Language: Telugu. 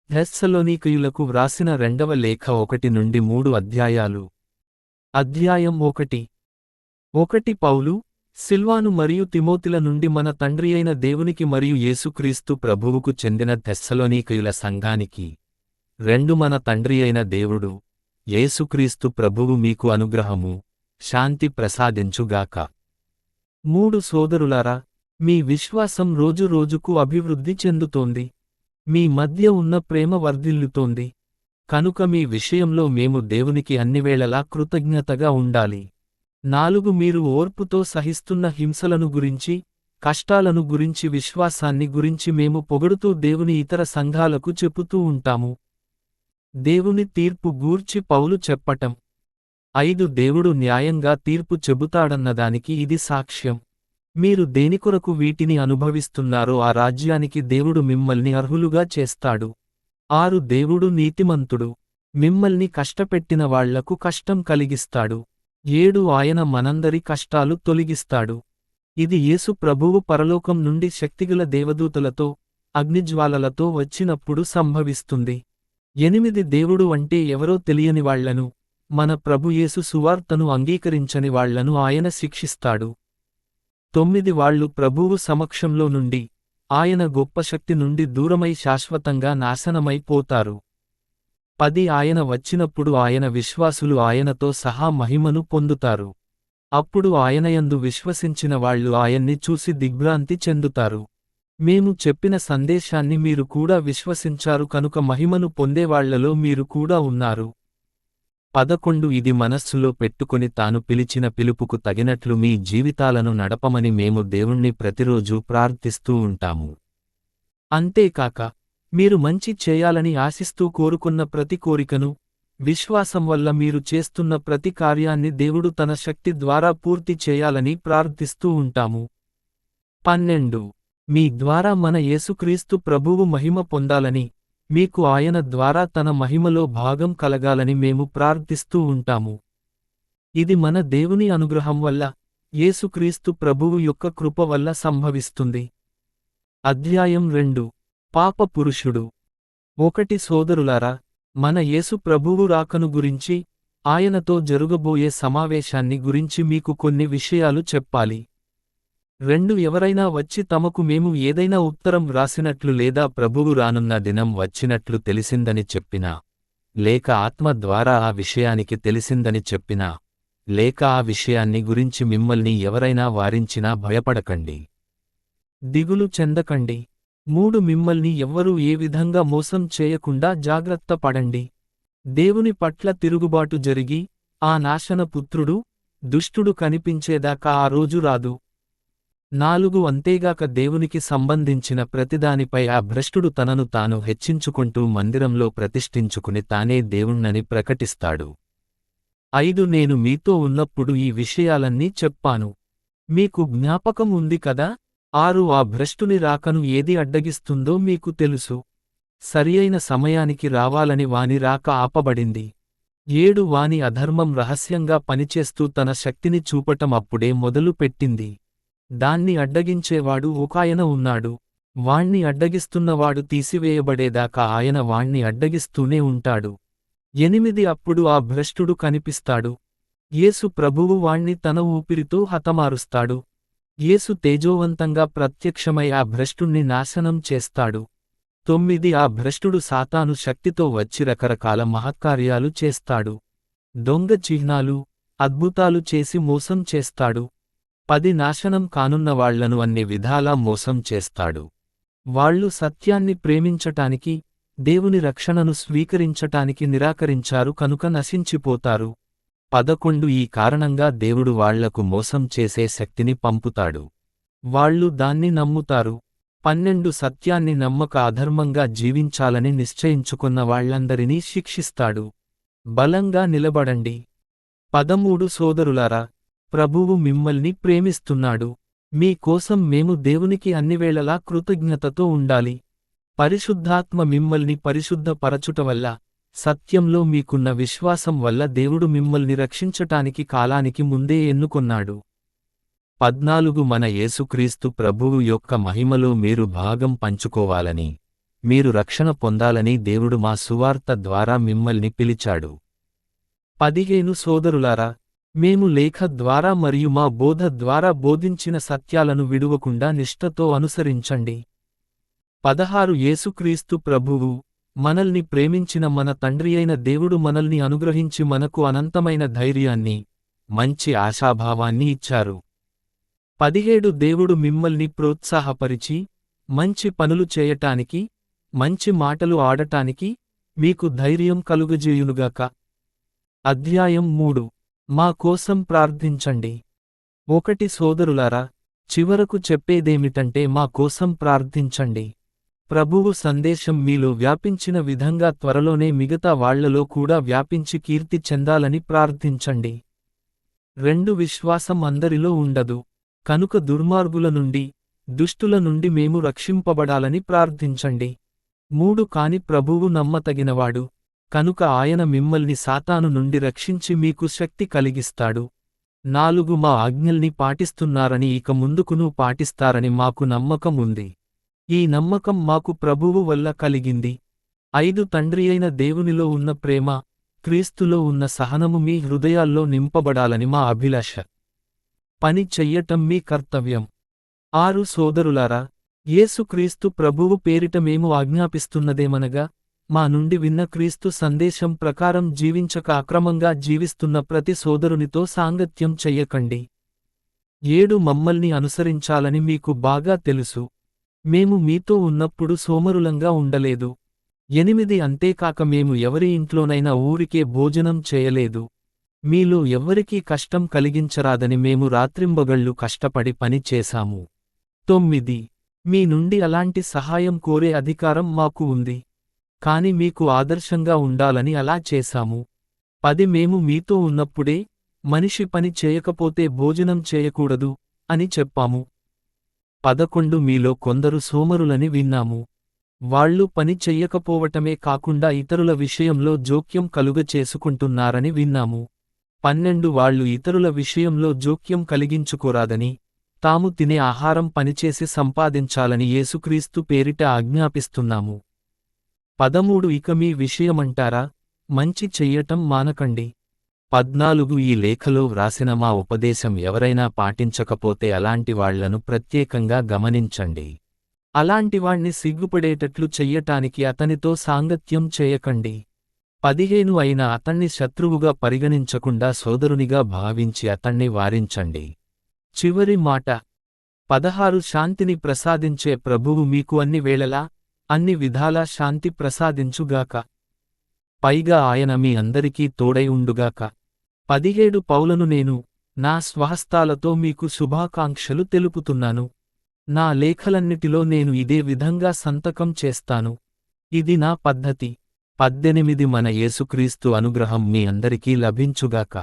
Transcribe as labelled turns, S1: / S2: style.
S1: థెస్సలోనికయులకు వ్రాసిన రెండవ లేఖ 1-3 అధ్యాయాలు. అధ్యాయం 1 పౌలు, సిల్వాను మరియు తిమోతిల నుండి మన తండ్రియైన దేవునికి మరియు యేసుక్రీస్తు ప్రభువుకు చెందిన థెస్సలోనికయుల సంఘానికి. 2 మన తండ్రియైన దేవుడు, యేసుక్రీస్తు ప్రభువు మీకు అనుగ్రహము, శాంతి ప్రసాదించుగాక. 3 సోదరులారా, మీ విశ్వాసం రోజు రోజుకు అభివృద్ధి చెందుతోంది. మీ మధ్య ఉన్న ప్రేమ వర్ధిల్లుతోంది. కనుక మీ విషయంలో మేము దేవునికి అన్నివేళలా కృతజ్ఞతగా ఉండాలి. 4 మీరు ఓర్పుతో సహిస్తున్న హింసలను గురించి, కష్టాలను గురించి, విశ్వాసాన్ని గురించి మేము పొగడుతూ దేవుని ఇతర సంఘాలకు చెప్పుతూ ఉంటాము. దేవుని తీర్పు గూర్చి పౌలు చెప్పటం. 5 దేవుడు న్యాయంగా తీర్పు చెబుతాడన్నదానికి ఇది సాక్ష్యం. మీరు దేనికొరకు వీటిని అనుభవిస్తున్నారో ఆ రాజ్యానికి దేవుడు మిమ్మల్ని అర్హులుగా చేస్తాడు. 6 దేవుడు నీతిమంతుడు. మిమ్మల్ని కష్టపెట్టిన వాళ్లకు కష్టం కలిగిస్తాడు. 7 ఆయన మనందరి కష్టాలు తొలగిస్తాడు. ఇది యేసు ప్రభువు పరలోకం నుండి శక్తిగల దేవదూతలతో, అగ్నిజ్వాలలతో వచ్చినప్పుడు సంభవిస్తుంది. 8 దేవుడు అంటే ఎవరో తెలియని వాళ్లను, మన ప్రభు యేసు సువార్తను అంగీకరించని వాళ్లను ఆయన శిక్షిస్తాడు. 9 వాళ్ళు ప్రభువు సమక్షంలో నుండి, ఆయన గొప్ప శక్తి నుండి దూరమై శాశ్వతంగా నాశనమై పోతారు. 10 ఆయన వచ్చినప్పుడు ఆయన విశ్వాసులు ఆయనతో సహా మహిమను పొందుతారు. అప్పుడు ఆయనయందు విశ్వసించిన వాళ్ళు ఆయన్ని చూసి దిగ్భ్రాంతి చెందుతారు. మేము చెప్పిన సందేశాన్ని మీరు కూడా విశ్వసించారు కనుక మహిమను పొందేవాళ్లలో మీరు కూడా ఉన్నారు. 11 ఇది మనస్సులో పెట్టుకొని తాను పిలిచిన పిలుపుకు తగినట్లు మీ జీవితాలను నడపమని మేము దేవుణ్ణి ప్రతిరోజూ ప్రార్థిస్తూ ఉంటాము. అంతేకాక, మీరు మంచి చేయాలని ఆశిస్తూ కోరుకున్న ప్రతి కోరికను, విశ్వాసం వల్ల మీరు చేస్తున్న ప్రతి కార్యాన్ని దేవుడు తన శక్తి ద్వారా పూర్తి చేయాలని ప్రార్థిస్తూ ఉంటాము. 12 మీ ద్వారా మన యేసుక్రీస్తు ప్రభువు మహిమ పొందాలని, మీకు ఆయన ద్వారా తన మహిమలో భాగం కలగాలని మేము ప్రార్థిస్తూ ఉంటాము. ఇది మన దేవుని అనుగ్రహం వల్ల, యేసుక్రీస్తు ప్రభువు యొక్క కృప వల్ల సంభవిస్తుంది. అధ్యాయం 2 పాప పురుషుడు. 1 సోదరులారా, మన యేసు ప్రభువు రాకను గురించి, ఆయనతో జరుగబోయే సమావేశాన్ని గురించి మీకు కొన్ని విషయాలు చెప్పాలి. 2 ఎవరైనా వచ్చి తమకు మేము ఏదైనా ఉత్తరం వ్రాసినట్లు లేదా ప్రభువు రానున్న దినం వచ్చినట్లు తెలిసిందని చెప్పినా, లేక ఆత్మ ద్వారా ఆ విషయానికి తెలిసిందని చెప్పినా, లేక ఆ విషయాన్ని గురించి మిమ్మల్ని ఎవరైనా వారించినా భయపడకండి. దిగులు చెందకండి. 3 మిమ్మల్ని ఎవ్వరూ ఏ విధంగా మోసం చేయకుండా జాగ్రత్త పడండి. దేవుని పట్ల తిరుగుబాటు జరిగి, ఆ నాశన పుత్రుడు, దుష్టుడు కనిపించేదాకా ఆ రోజు రాదు. 4 అంతేగాక దేవునికి సంబంధించిన ప్రతిదానిపై ఆ భ్రష్టుడు తనను తాను హెచ్చించుకుంటూ మందిరంలో ప్రతిష్ఠించుకుని తానే దేవుణ్ణని ప్రకటిస్తాడు. 5 నేను మీతో ఉన్నప్పుడు ఈ విషయాలన్నీ చెప్పాను. మీకు జ్ఞాపకం ఉంది కదా. 6 ఆ భ్రష్టుని రాకను ఏది అడ్డగిస్తుందో మీకు తెలుసు. సరియైన సమయానికి రావాలని వాని రాక ఆపబడింది. 7 వాని అధర్మం రహస్యంగా పనిచేస్తూ తన శక్తిని చూపటం అప్పుడే మొదలు పెట్టింది. దాన్ని అడ్డగించేవాడు ఒకాయన ఉన్నాడు. వాణ్ణి అడ్డగిస్తున్నవాడు తీసివేయబడేదాకా ఆయన వాణ్ణి అడ్డగిస్తూనే ఉంటాడు. 8 అప్పుడు ఆ భ్రష్టుడు కనిపిస్తాడు. యేసు ప్రభువు వాణ్ణి తన ఊపిరితో హతమారుస్తాడు. యేసు తేజోవంతంగా ప్రత్యక్షమై ఆ భ్రష్టుణ్ణి నాశనం చేస్తాడు. 9 ఆ భ్రష్టుడు సాతాను శక్తితో వచ్చి రకరకాల మహత్కార్యాలు చేస్తాడు. దొంగ చిహ్నాలు, అద్భుతాలు చేసి మోసం చేస్తాడు. 10 నాశనం కానున్న వాళ్లను అన్ని విధాలా మోసం చేస్తాడు. వాళ్ళు సత్యాన్ని ప్రేమించటానికి, దేవుని రక్షణను స్వీకరించటానికి నిరాకరించారు కనుక నశించిపోతారు. 11 ఈ కారణంగా దేవుడు వాళ్లకు మోసం చేసే శక్తిని పంపుతాడు. వాళ్ళు దాన్ని నమ్ముతారు. 12 సత్యాన్ని నమ్మక అధర్మంగా జీవించాలని నిశ్చయించుకున్న వాళ్లందరినీ శిక్షిస్తాడు. బలంగా నిలబడండి. 13 సోదరులారా, ప్రభువు మిమ్మల్ని ప్రేమిస్తున్నాడు. మీ కోసం మేము దేవునికి అన్నివేళలా కృతజ్ఞతతో ఉండాలి. పరిశుద్ధాత్మ మిమ్మల్ని పరిశుద్ధపరచుట వల్ల, సత్యంలో మీకున్న విశ్వాసం వల్ల దేవుడు మిమ్మల్ని రక్షించటానికి కాలానికి ముందే ఎన్నుకొన్నాడు. 14 మన యేసుక్రీస్తు ప్రభువు యొక్క మహిమలో మీరు భాగం పంచుకోవాలని, మీరు రక్షణ పొందాలని దేవుడు మా సువార్త ద్వారా మిమ్మల్ని పిలిచాడు. 15 సోదరులారా, మేము లేఖ ద్వారా మరియు మా బోధ ద్వారా బోధించిన సత్యాలను విడువకుండా నిష్ఠతో అనుసరించండి. 16 యేసుక్రీస్తు ప్రభువు, మనల్ని ప్రేమించిన మన తండ్రియైన దేవుడు మనల్ని అనుగ్రహించి మనకు అనంతమైన ధైర్యాన్ని, మంచి ఆశాభావాన్ని ఇచ్చారు. 17 దేవుడు మిమ్మల్ని ప్రోత్సాహపరిచి, మంచి పనులు చేయటానికి, మంచి మాటలు ఆడటానికి, మీకు ధైర్యం కలుగజేయునుగాక. అధ్యాయం 3. మా కోసం ప్రార్థించండి. 1 సోదరులారా, చివరకు చెప్పేదేమిటంటే మా కోసం ప్రార్థించండి. ప్రభువు సందేశం మీలో వ్యాపించిన విధంగా త్వరలోనే మిగతా వాళ్లలో కూడా వ్యాపించి కీర్తి చెందాలని ప్రార్థించండి. 2 విశ్వాసం అందరిలో ఉండదు. కనుక దుర్మార్గుల నుండి, దుష్టుల నుండి మేము రక్షింపబడాలని ప్రార్థించండి. 3 కాని ప్రభువు నమ్మతగినవాడు, కనుక ఆయన మిమ్మల్ని సాతాను నుండి రక్షించి మీకు శక్తి కలిగిస్తాడు. 4 మా ఆజ్ఞల్ని పాటిస్తున్నారని ఇక ముందుకునూ పాటిస్తారని మాకు నమ్మకం ఉంది. ఈ నమ్మకం మాకు ప్రభువు వల్ల కలిగింది. 5 తండ్రియైన దేవునిలో ఉన్న ప్రేమ, క్రీస్తులో ఉన్న సహనము మీ హృదయాల్లో నింపబడాలని మా అభిలాష. పని చెయ్యటం మీ కర్తవ్యం. 6 సోదరులారా, యేసుక్రీస్తు ప్రభువు పేరిట మేము ఆజ్ఞాపిస్తున్నదేమనగా, మా నుండి విన్న క్రీస్తు సందేశం ప్రకారం జీవించక అక్రమంగా జీవిస్తున్న ప్రతి సోదరునితో సాంగత్యం చెయ్యకండి. 7 మమ్మల్ని అనుసరించాలని మీకు బాగా తెలుసు. మేము మీతో ఉన్నప్పుడు సోమరులంగా ఉండలేదు. 8 అంతేకాక మేము ఎవరి ఇంట్లోనైనా ఊరికే భోజనం చేయలేదు. మీలో ఎవ్వరికీ కష్టం కలిగించరాదని మేము రాత్రింబగళ్ళు కష్టపడి పని చేశాము. 9 మీ నుండి అలాంటి సహాయం కోరే అధికారం మాకు ఉంది. కాని మీకు ఆదర్శంగా ఉండాలని అలా చేశాము. 10 మేము మీతో ఉన్నప్పుడే, మనిషి పని చేయకపోతే భోజనం చేయకూడదు అని చెప్పాము. 11 మీలో కొందరు సోమరులని విన్నాము. వాళ్ళు పని చెయ్యకపోవటమే కాకుండా ఇతరుల విషయంలో జోక్యం కలుగచేసుకుంటున్నారని విన్నాము. 12 వాళ్ళు ఇతరుల విషయంలో జోక్యం కలిగించుకోరాదని, తాము తినే ఆహారం పనిచేసి సంపాదించాలని యేసుక్రీస్తు పేరిట ఆజ్ఞాపిస్తున్నాము. 13 ఇక మీ విషయమంటారా, మంచి చెయ్యటం మానకండి. 14 ఈ లేఖలో వ్రాసిన మా ఉపదేశం ఎవరైనా పాటించకపోతే అలాంటి వాళ్లను ప్రత్యేకంగా గమనించండి. అలాంటివాణ్ణి సిగ్గుపడేటట్లు చెయ్యటానికి అతనితో సాంగత్యం చేయకండి. 15 అయిన అతన్ని శత్రువుగా పరిగణించకుండా సోదరునిగా భావించి అతన్ని వారించండి. చివరి మాట. 16 శాంతిని ప్రసాదించే ప్రభువు మీకు అన్ని వేళలా, అన్ని విధాలా శాంతి ప్రసాదించుగాక. పైగా ఆయన మీ అందరికీ తోడై ఉండుగాక. 17 పౌలను నేను, నా స్వహస్తాలతో మీకు శుభాకాంక్షలు తెలుపుతున్నాను. నా లేఖలన్నిటిలో నేను ఇదే విధంగా సంతకం చేస్తాను. ఇది నా పద్ధతి. 18 మన యేసుక్రీస్తు అనుగ్రహం మీ అందరికీ లభించుగాక.